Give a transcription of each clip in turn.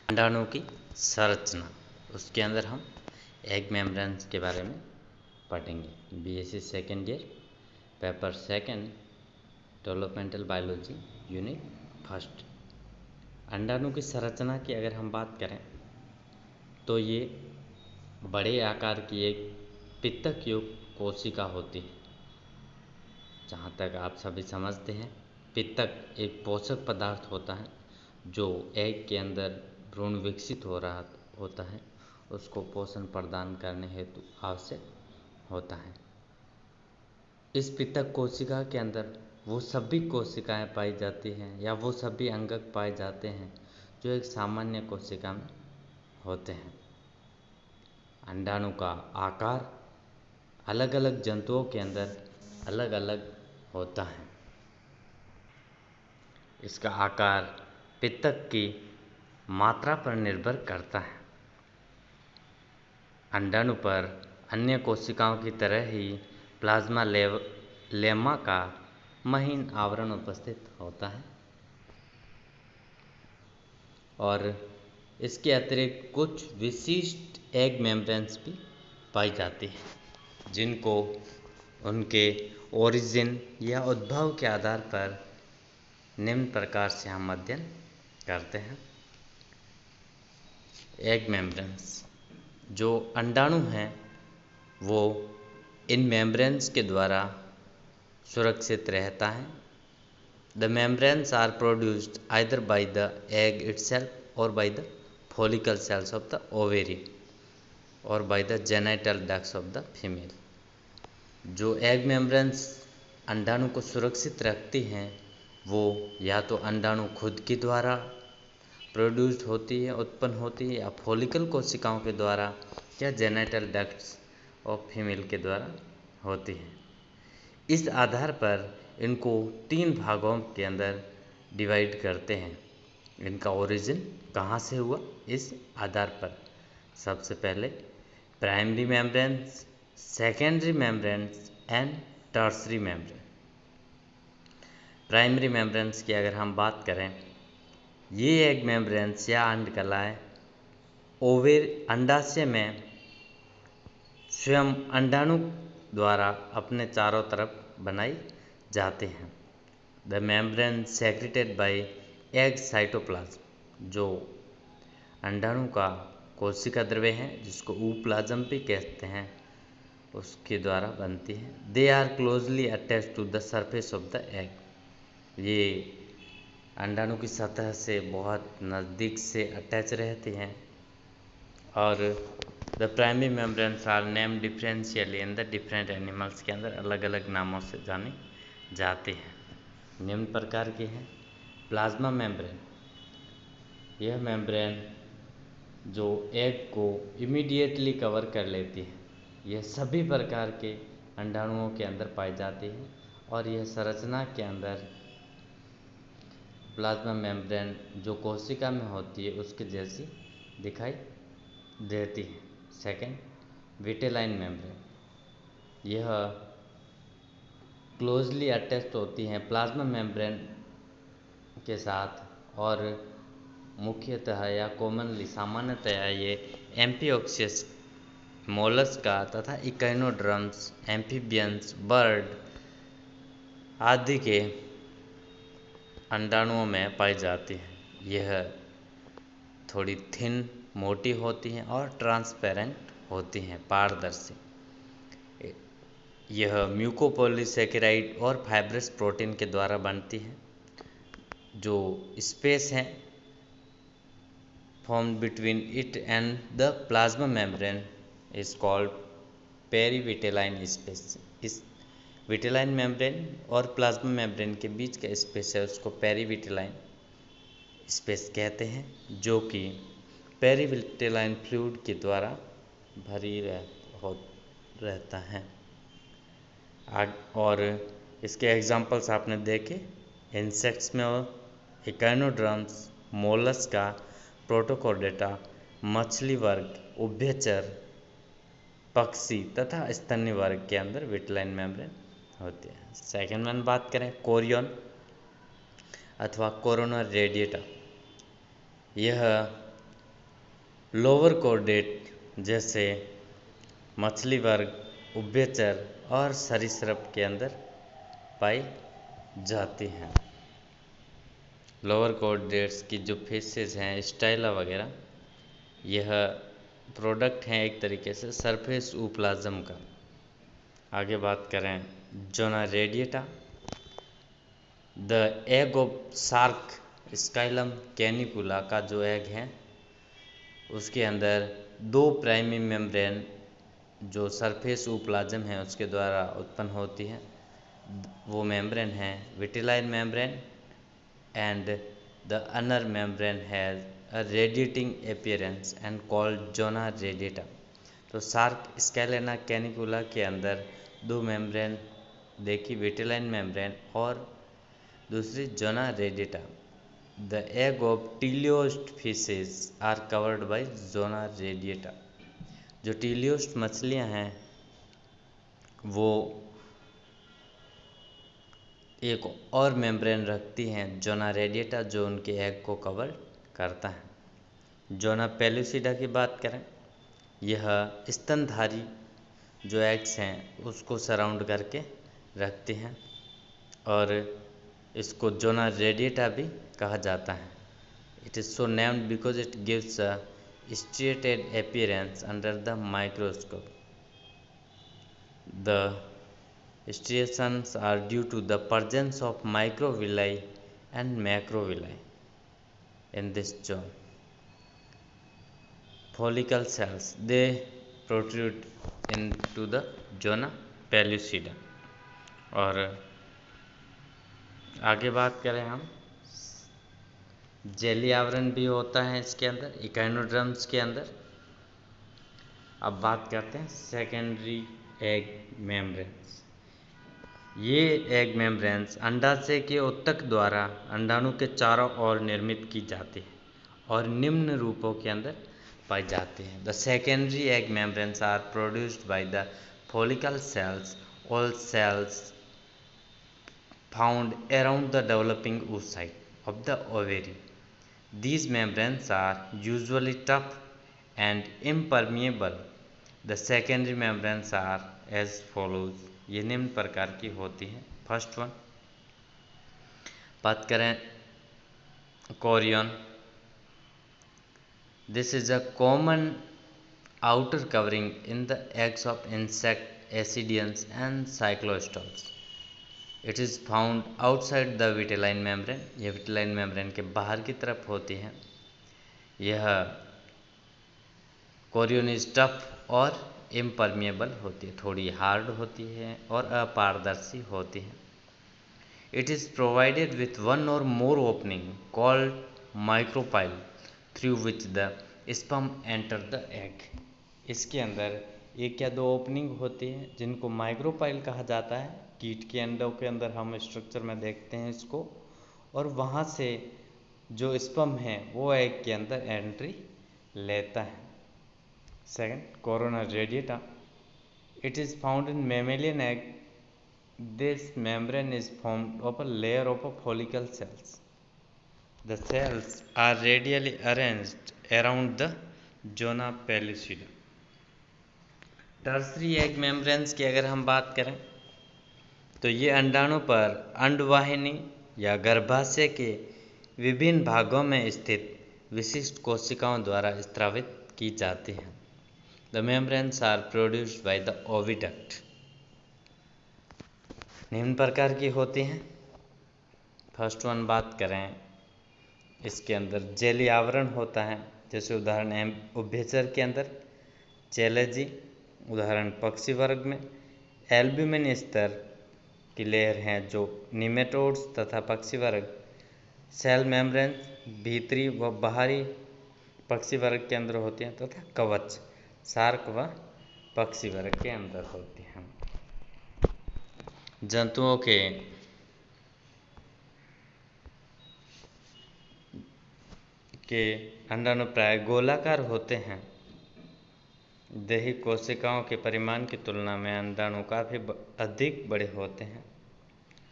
अंडाणु की संरचना, उसके अंदर हम एग मेम्ब्रेन्स के बारे में पढ़ेंगे। BSc second year, paper second, developmental biology, unit first. अंडाणु की संरचना की अगर हम बात करें तो ये बड़े आकार की एक पित्तक युक्त कोशिका होती है। जहाँ तक आप सभी समझते हैं, पित्तक एक पोषक पदार्थ होता है जो एग के अंदर भ्रूण विकसित हो रहा होता है, उसको पोषण प्रदान करने हेतु आवश्यक होता है। इस पित्तक कोशिका के अंदर वो सभी कोशिकाएं पाई जाती हैं या वो सभी अंगक पाए जाते हैं जो एक सामान्य कोशिका में होते हैं। अंडाणु का आकार अलग अलग जंतुओं के अंदर अलग अलग होता है। इसका आकार पित्तक की मात्रा पर निर्भर करता है। अंडाणु पर अन्य कोशिकाओं की तरह ही प्लाज्मा लेमा का महीन आवरण उपस्थित होता है और इसके अतिरिक्त कुछ विशिष्ट एग मेम्ब्रेन्स भी पाई जाती है जिनको उनके ओरिजिन या उद्भव के आधार पर निम्न प्रकार से हम अध्ययन करते हैं। एग मेम्ब्रेन्स, जो अंडाणु हैं वो इन मेम्ब्रेन्स के द्वारा सुरक्षित रहता है। The membranes are produced either by the egg itself और by the follicle cells of the ovary और by the genital ducts of the female. जो एग मेम्ब्रेन्स अंडाणु को सुरक्षित रखती हैं वो या तो अंडाणु खुद के द्वारा प्रोड्यूस्ड होती है, उत्पन्न होती है, या फॉलिकल कोशिकाओं के द्वारा या जेनिटल डक्ट्स ऑफ फीमेल के द्वारा होती है। इस आधार पर इनको 3 भागों के अंदर डिवाइड करते हैं। इनका ओरिजिन कहाँ से हुआ इस आधार पर सबसे पहले primary membranes, secondary membranes and tertiary membrane. Primary membranes की अगर हम बात करें, ये एग मेम्ब्रेन्स या अंडकलाएँ अंडाशय में स्वयं अंडाणु द्वारा अपने चारों तरफ बनाई जाते हैं। The membrane secreted bye egg cytoplasm, जो अंडाणु का कोशिका द्रव्य है जिसको ऊप्लाज्म भी कहते हैं, उसके द्वारा बनती है। They are closely attached to the surface of the egg. ये अंडाणु की सतह से बहुत नज़दीक से अटैच रहते हैं और the primary membranes are name differentially in the different animals के अंदर अलग अलग नामों से जाने जाते हैं। निम्न प्रकार के हैं प्लाज्मा मेम्ब्रेन। यह मेम्ब्रेन जो एग को इमीडिएटली कवर कर लेती है, यह सभी प्रकार के अंडाणुओं के अंदर पाई जाती है और यह संरचना के अंदर प्लाज्मा मेम्ब्रेन जो कोशिका में होती है उसके जैसी दिखाई देती है। सेकेंड, विटेलाइन मेम्ब्रेन, यह क्लोजली अटैच्ड होती हैं प्लाज्मा मेम्ब्रेन के साथ और मुख्यतः या कॉमनली सामान्यतया ये एम्फिओक्सियस, मोलस्का तथा इकाइनोड्रम्स, एम्फीबियंस, बर्ड आदि के अंडाणुओं में पाई जाती है। यह थोड़ी थिन, मोटी होती हैं और ट्रांसपेरेंट होती हैं, पारदर्शी। यह म्यूकोपॉलीसेकेराइड और फाइब्रस प्रोटीन के द्वारा बनती है। जो स्पेस है formed between it and the plasma membrane is called perivitelline space. इस विटेलाइन मेम्ब्रेन और प्लाज्मा मेम्ब्रेन के बीच का स्पेस है उसको पेरीविटेलाइन स्पेस कहते हैं, जो कि पेरीविटेलाइन फ्लूइड के द्वारा भरी रहता है। और इसके एग्जांपल्स आपने देखे इंसेक्ट्स में और इकाइनोड्रम्स, मोलस्का, प्रोटोकोडेटा, मछली वर्ग, उभयचर, पक्षी तथा स्तन्य वर्ग के अंदर विटेलाइन मेम्ब्रेन होती है। सेकेंड वन बात करें कोरियन अथवा कोरोनर रेडिएटा, यह लोअर कोर्डेट जैसे मछली वर्ग, उभयचर और सरीसृप के अंदर पाई जाती हैं। लोअर कोर्डेट्स की जो फिशेज हैं, स्टाइला वगैरह, यह प्रोडक्ट हैं एक तरीके से सरफेस ऊप्लाज्म का। आगे बात करें zona radiata, the egg of shark Scyllium canicula का जो एग है उसके अंदर 2 प्राइमरी मेम्ब्रेन जो सरफेस ऊप्लाज्म है उसके द्वारा उत्पन्न होती है। वो मेम्ब्रेन है vitelline membrane and the inner membrane has a radiating appearance and called zona radiata. तो शार्क स्केलेना कैनिकुला के अंदर 2 मेम्ब्रेन देखी, विटिलाइन मेम्ब्रेन और दूसरी zona radiata. The egg of teleost fishes are covered bye zona radiata. जो teleost मछलियां हैं वो एक और मेम्ब्रेन रखती हैं जोना रेडिएटा जो उनके एग को कवर करता है। जोना पेलुसिडा की बात करें, यह स्तनधारी जो एग्स हैं उसको सराउंड करके रखती हैं और इसको जोना रेडिएटा भी कहा जाता है। It is so named because it gives a striated appearance under the microscope. The striations are due to the presence of microvilli and macrovilli in this zone. Follicle cells, they protrude into the zona pellucida. और आगे बात करें हम, jelly आवरण भी होता है इसके अंदर, इकाइनोड्रम्स के अंदर। अब बात करते हैं सेकेंडरी एग मेम्ब्रेन्स। ये एग मेम्ब्रेन्स अंडाशय के उत्तक द्वारा अंडाणु के चारों ओर निर्मित की जाती है और निम्न रूपों के अंदर पाई जाती है। The secondary egg membranes are produced by the follicle cells, all cells found around the developing oocyte of the ovary. These membranes are usually tough and impermeable. The secondary membranes are as follows. ये निम्न प्रकार की होती हैं। First one बात करें Korean. This is a common outer covering in the eggs of insect, ascidians and cyclostomes. It is found outside the vitelline membrane. यह vitelline membrane के बाहर की तरफ होती है। यह कोरियन इज टफ और इम्परमिएबल होती है, थोड़ी हार्ड होती है और अपारदर्शी होती है। It is provided with 1 or more opening called micropyle through which the sperm enter the egg. इसके अंदर 1 या 2 ओपनिंग होती है जिनको माइक्रोपाइल कहा जाता है। कीट के अंडों के अंदर हम स्ट्रक्चर में देखते हैं इसको, और वहाँ से जो स्पर्म है वो एग के अंदर एंट्री लेता है। Second, corona radiata. It is found in mammalian egg. This membrane is formed of a layer of follicle cells. The cells are radially arranged around the zona pellucida. Tertiary egg membranes की अगर हम बात करें तो ये अंडाणु पर अंडवाहिनी या गर्भाशय के विभिन्न भागों में स्थित विशिष्ट कोशिकाओं द्वारा स्रावित की जाती हैं। The membranes are produced by the oviduct. निम्न प्रकार की होती हैं। फर्स्ट वन बात करें, इसके अंदर जेली आवरण होता है, जैसे उदाहरण है उभयचर के अंदर चैलेजी, उदाहरण पक्षी वर्ग में एल्ब्यूमिन स्तर की लेयर हैं जो निमेटोड्स तथा पक्षी वर्ग सेल मेम्ब्रेन भीतरी व बाहरी पक्षी वर्ग के अंदर होती हैं तथा कवच शार्क व पक्षी वर्ग के अंदर होती हैं। जंतुओं के अंडाणु प्राय गोलाकार होते हैं। देही कोशिकाओं के परिमाण की तुलना में अंडाणु काफ़ी अधिक बड़े होते हैं।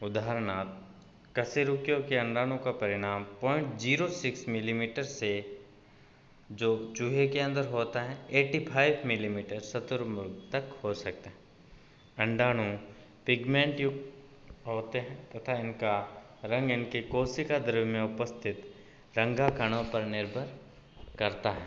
उदाहरणार्थ कशेरुकियों के अंडाणु का परिमाण 0.06 मिलीमीटर से जो चूहे के अंदर होता है 85 मिलीमीटर शतुरमुर्ग तक हो सकता है। अंडाणु पिगमेंट युक्त होते हैं तथा इनका रंग इनके कोशिका द्रव्य में उपस्थित रंगा कणों पर निर्भर करता है।